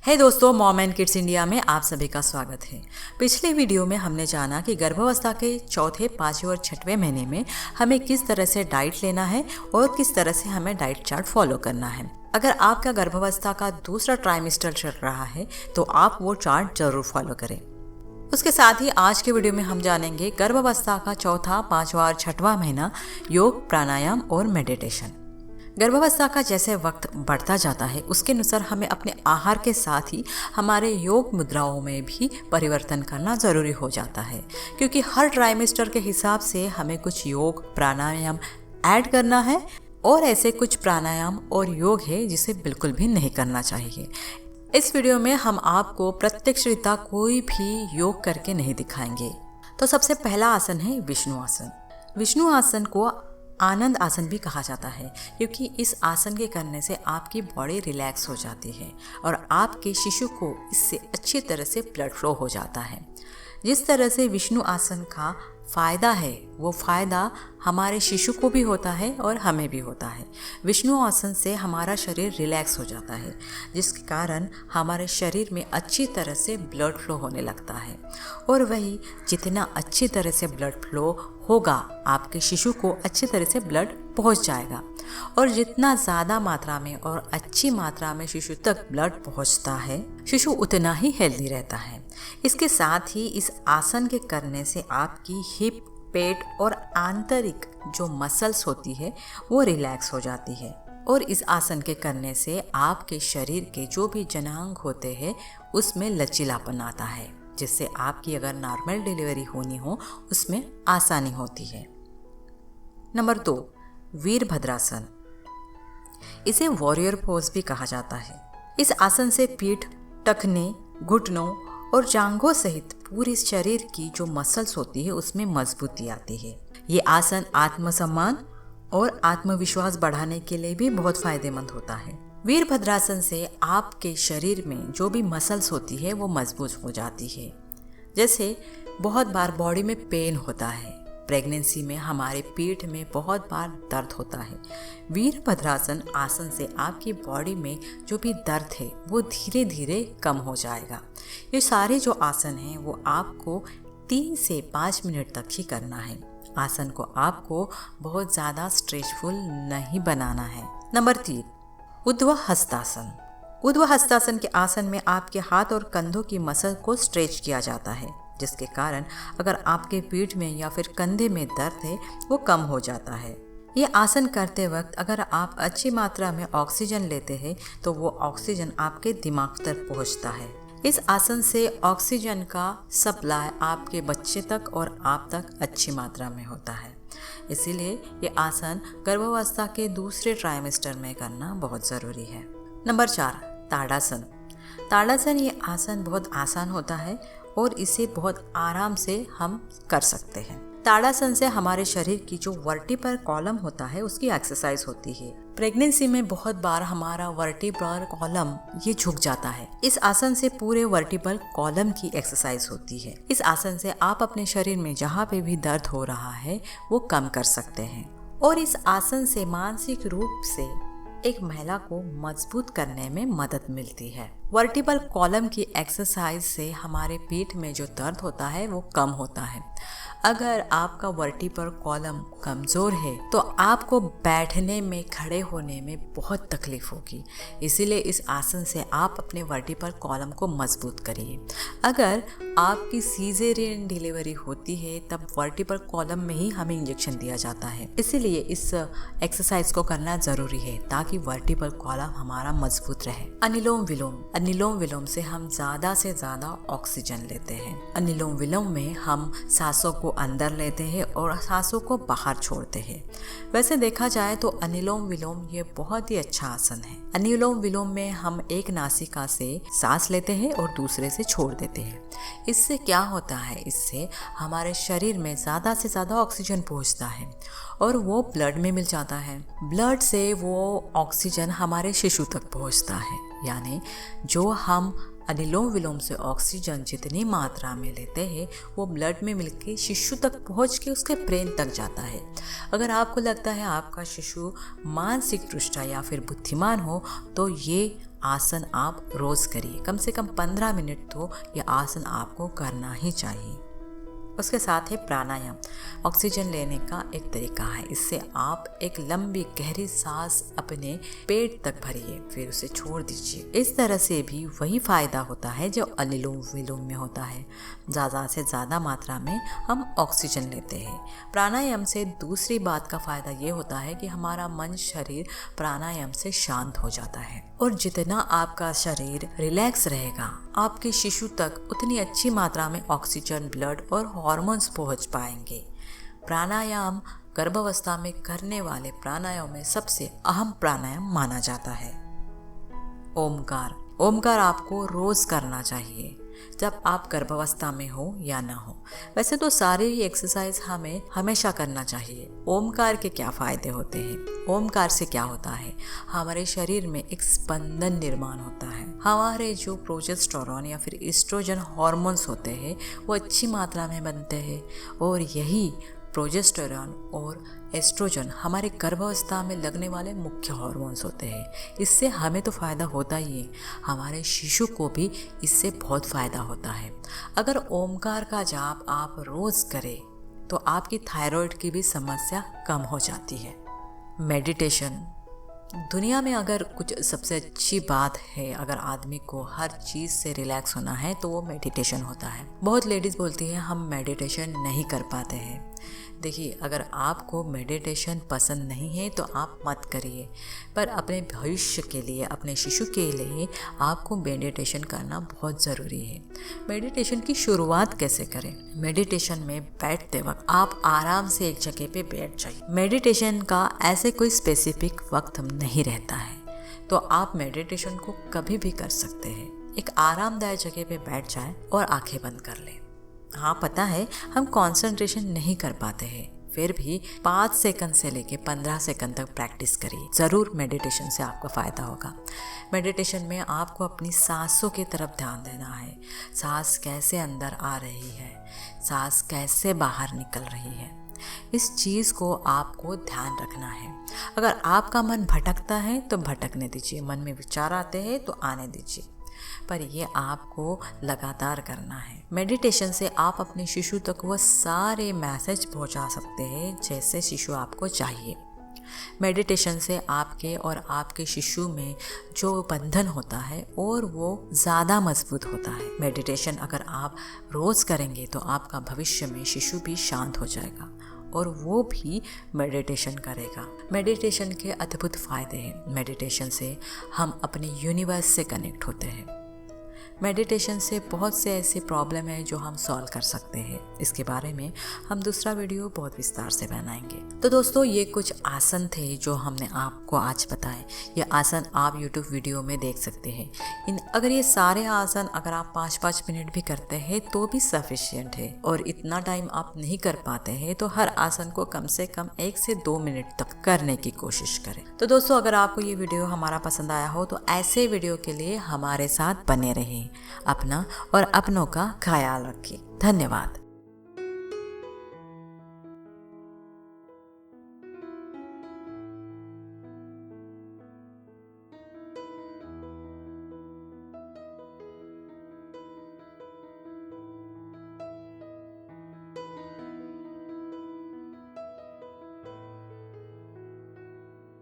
हे दोस्तों, mom and kids India में आप सभी का स्वागत है। पिछले वीडियो में हमने जाना कि गर्भावस्था के चौथे, पाँचवें और छठवें महीने में हमें किस तरह से डाइट लेना है और किस तरह से हमें डाइट चार्ट फॉलो करना है। अगर आपका गर्भावस्था का दूसरा ट्राइमेस्टर चल रहा है तो आप वो चार्ट जरूर फॉलो करें। उसके साथ ही आज के वीडियो में हम जानेंगे गर्भावस्था का चौथा, पाँचवा और छठवां महीना, योग, प्राणायाम और मेडिटेशन। गर्भावस्था का जैसे वक्त बढ़ता जाता है उसके अनुसार हमें अपने आहार के साथ ही हमारे योग मुद्राओं में भी परिवर्तन करना ज़रूरी हो जाता है, क्योंकि हर ट्राइमेस्टर के हिसाब से हमें कुछ योग, प्राणायाम ऐड करना है और ऐसे कुछ प्राणायाम और योग है जिसे बिल्कुल भी नहीं करना चाहिए। इस वीडियो में हम आपको प्रत्यक्ष रीता कोई भी योग करके नहीं दिखाएंगे। तो सबसे पहला आसन है विष्णु आसन। विष्णु आसन को आनंद आसन भी कहा जाता है, क्योंकि इस आसन के करने से आपकी बॉडी रिलैक्स हो जाती है और आपके शिशु को इससे अच्छी तरह से ब्लड फ्लो हो जाता है। जिस तरह से विष्णु आसन का फ़ायदा है वो फ़ायदा हमारे शिशु को भी होता है और हमें भी होता है। विष्णु आसन से हमारा शरीर रिलैक्स हो जाता है, जिसके कारण हमारे शरीर में अच्छी तरह से ब्लड फ्लो होने लगता है और वही जितना अच्छी तरह से ब्लड फ्लो होगा आपके शिशु को अच्छी तरह से ब्लड पहुंच जाएगा और जितना ज़्यादा मात्रा में और अच्छी मात्रा में शिशु तक ब्लड पहुंचता है, शिशु उतना ही हेल्दी रहता है। इसके साथ ही इस आसन के करने से आपकी हिप, पेट और आंतरिक जो मसल्स होती है वो रिलैक्स हो जाती है और इस आसन के करने से आपके शरीर के जो भी जनांग होते हैं उसमें लचीलापन आता है, जिससे आपकी अगर नॉर्मल डिलीवरी होनी हो उसमें आसानी होती है। नंबर 2, वीरभद्रासन। इसे वॉरियर पोज भी कहा जाता है। इस आसन से पीठ, टखने, घुटनों और जांघों सहित पूरे शरीर की जो मसल्स होती है उसमें मजबूती आती है। ये आसन आत्मसम्मान और आत्मविश्वास बढ़ाने के लिए भी बहुत फायदेमंद होता है। वीरभद्रासन से आपके शरीर में जो भी मसल्स होती है वो मजबूत हो जाती है। जैसे बहुत बार बॉडी में पेन होता है, प्रेगनेंसी में हमारे पेट में बहुत बार दर्द होता है। वीरभद्रासन आसन से आपकी बॉडी में जो भी दर्द है वो धीरे धीरे कम हो जाएगा। ये सारे जो आसन हैं वो आपको 3 से 5 मिनट तक ही करना है। आसन को आपको बहुत ज़्यादा स्ट्रेचफुल नहीं बनाना है। नंबर 3, ऊर्ध्व हस्तासन। ऊर्ध्व हस्तासन के आसन में आपके हाथ और कंधों की मसल को स्ट्रेच किया जाता है, जिसके कारण अगर आपके पीठ में या फिर कंधे में दर्द है वो कम हो जाता है। ये आसन करते वक्त अगर आप अच्छी मात्रा में ऑक्सीजन लेते हैं तो वो ऑक्सीजन आपके दिमाग तक पहुंचता है। इस आसन से ऑक्सीजन का सप्लाई आपके बच्चे तक और आप तक अच्छी मात्रा में होता है। इसीलिए ये आसन गर्भावस्था के दूसरे ट्राइमेस्टर में करना बहुत ज़रूरी है। नंबर 4, ताड़ासन। ताड़ासन ये आसन बहुत आसान होता है और इसे बहुत आराम से हम कर सकते हैं। ताड़ासन से हमारे शरीर की जो वर्टिब्रल कॉलम होता है उसकी एक्सरसाइज होती है। प्रेगनेंसी में बहुत बार हमारा वर्टिब्रल कॉलम ये झुक जाता है। इस आसन से पूरे वर्टिब्रल कॉलम की एक्सरसाइज होती है। इस आसन से आप अपने शरीर में जहाँ पे भी दर्द हो रहा है वो कम कर सकते हैं और इस आसन से मानसिक रूप से एक महिला को मजबूत करने में मदद मिलती है। वर्टिब्रल कॉलम की एक्सरसाइज से हमारे पेट में जो दर्द होता है वो कम होता है। अगर आपका वर्टिब्रल कॉलम कमज़ोर है तो आपको बैठने में, खड़े होने में बहुत तकलीफ होगी। इसीलिए इस आसन से आप अपने वर्टिब्रल कॉलम को मजबूत करिए। अगर आपकी सीजेरियन डिलीवरी होती है तब वर्टिब्रल कॉलम में ही हमें इंजेक्शन दिया जाता है। इसीलिए इस एक्सरसाइज को करना ज़रूरी है ताकि वर्टिब्रल कॉलम हमारा मजबूत रहे। अनुलोम विलोम। अनुलोम विलोम से हम ज़्यादा से ज़्यादा ऑक्सीजन लेते हैं। अनुलोम विलोम में हम सांसों को अंदर लेते हैं और सांसों को बाहर छोड़ते हैं। वैसे देखा जाए तो अनुलोम विलोम ये बहुत ही अच्छा आसन है। अनुलोम विलोम में हम एक नासिका से सांस लेते हैं और दूसरे से छोड़ देते हैं। इससे क्या होता है, इससे हमारे शरीर में ज़्यादा से ज़्यादा ऑक्सीजन पहुंचता है और वो ब्लड में मिल जाता है। ब्लड से वो ऑक्सीजन हमारे शिशु तक पहुंचता है, यानी जो हम अनुलोम विलोम से ऑक्सीजन जितनी मात्रा में लेते हैं वो ब्लड में मिलके शिशु तक पहुंच के उसके ब्रेन तक जाता है। अगर आपको लगता है आपका शिशु मानसिक दृष्टया या फिर बुद्धिमान हो तो ये आसन आप रोज़ करिए। कम से कम 15 मिनट तो ये आसन आपको करना ही चाहिए। उसके साथ ही प्राणायाम ऑक्सीजन लेने का एक तरीका है। इससे आप एक लंबी गहरी सांस अपने पेट तक भरिए, फिर उसे छोड़ दीजिए। इस तरह से भी वही फायदा होता है जो अनुलोम विलोम में होता है। ज़्यादा से ज़्यादा मात्रा में हम ऑक्सीजन लेते हैं। प्राणायाम से दूसरी बात का फ़ायदा ये होता है कि हमारा मन शरीर प्राणायाम से शांत हो जाता है, और जितना आपका शरीर रिलैक्स रहेगा, आपके शिशु तक उतनी अच्छी मात्रा में ऑक्सीजन, ब्लड और हार्मोन्स पहुंच पाएंगे। प्राणायाम गर्भावस्था में करने वाले प्राणायाम में सबसे अहम प्राणायाम माना जाता है ओमकार आपको रोज़ करना चाहिए, जब आप गर्भावस्था में हो या ना हो। वैसे तो सारे ही एक्सरसाइज हमें हमेशा करना चाहिए। ओमकार के क्या फ़ायदे होते हैं? ओमकार से क्या होता है? हमारे शरीर में एक स्पंदन निर्माण होता है। हमारे जो प्रोजेस्टेरोन या फिर एस्ट्रोजन हार्मोन्स होते हैं वो अच्छी मात्रा में बनते हैं, और यही प्रोजेस्टेरोन और एस्ट्रोजन हमारे गर्भावस्था में लगने वाले मुख्य हार्मोन्स होते हैं। इससे हमें तो फ़ायदा होता ही है, हमारे शिशु को भी इससे बहुत फ़ायदा होता है। अगर ओमकार का जाप आप रोज़ करें तो आपकी थायराइड की भी समस्या कम हो जाती है। मेडिटेशन दुनिया में अगर कुछ सबसे अच्छी बात है, अगर आदमी को हर चीज़ से रिलैक्स होना है तो वो मेडिटेशन होता है। बहुत लेडीज़ बोलती हैं हम मेडिटेशन नहीं कर पाते हैं। देखिए, अगर आपको मेडिटेशन पसंद नहीं है तो आप मत करिए, पर अपने भविष्य के लिए, अपने शिशु के लिए आपको मेडिटेशन करना बहुत ज़रूरी है। मेडिटेशन की शुरुआत कैसे करें? मेडिटेशन में बैठते वक्त आप आराम से एक जगह पे बैठ जाइए। मेडिटेशन का ऐसे कोई स्पेसिफिक वक्त नहीं रहता है, तो आप मेडिटेशन को कभी भी कर सकते हैं। एक आरामदायक जगह पे बैठ जाएं और आंखें बंद कर लें। हाँ, पता है हम कंसंट्रेशन नहीं कर पाते हैं, फिर भी 5 सेकंड से लेके 15 सेकंड तक प्रैक्टिस करिए। ज़रूर मेडिटेशन से आपको फ़ायदा होगा। मेडिटेशन में आपको अपनी सांसों की तरफ ध्यान देना है। सांस कैसे अंदर आ रही है, सांस कैसे बाहर निकल रही है, इस चीज़ को आपको ध्यान रखना है। अगर आपका मन भटकता है तो भटकने दीजिए, मन में विचार आते हैं तो आने दीजिए, पर ये आपको लगातार करना है। मेडिटेशन से आप अपने शिशु तक वह सारे मैसेज पहुंचा सकते हैं जैसे शिशु आपको चाहिए। मेडिटेशन से आपके और आपके शिशु में जो बंधन होता है और वो ज़्यादा मजबूत होता है। मेडिटेशन अगर आप रोज़ करेंगे तो आपका भविष्य में शिशु भी शांत हो जाएगा और वो भी मेडिटेशन करेगा। मेडिटेशन के अद्भुत फ़ायदे हैं। मेडिटेशन से हम अपने यूनिवर्स से कनेक्ट होते हैं। मेडिटेशन से बहुत से ऐसे प्रॉब्लम है जो हम सॉल्व कर सकते हैं। इसके बारे में हम दूसरा वीडियो बहुत विस्तार से बनाएंगे। तो दोस्तों, ये कुछ आसन थे जो हमने आपको आज बताए। ये आसन आप YouTube वीडियो में देख सकते हैं। अगर ये सारे आसन अगर आप 5-5 मिनट भी करते हैं तो भी सफिशिएंट है, और इतना टाइम आप नहीं कर पाते हैं तो हर आसन को कम से कम 1 से 2 मिनट तक करने की कोशिश करें। तो दोस्तों, अगर आपको ये वीडियो हमारा पसंद आया हो तो ऐसे वीडियो के लिए हमारे साथ बने रहें। अपना और अपनों का ख्याल रखें। धन्यवाद।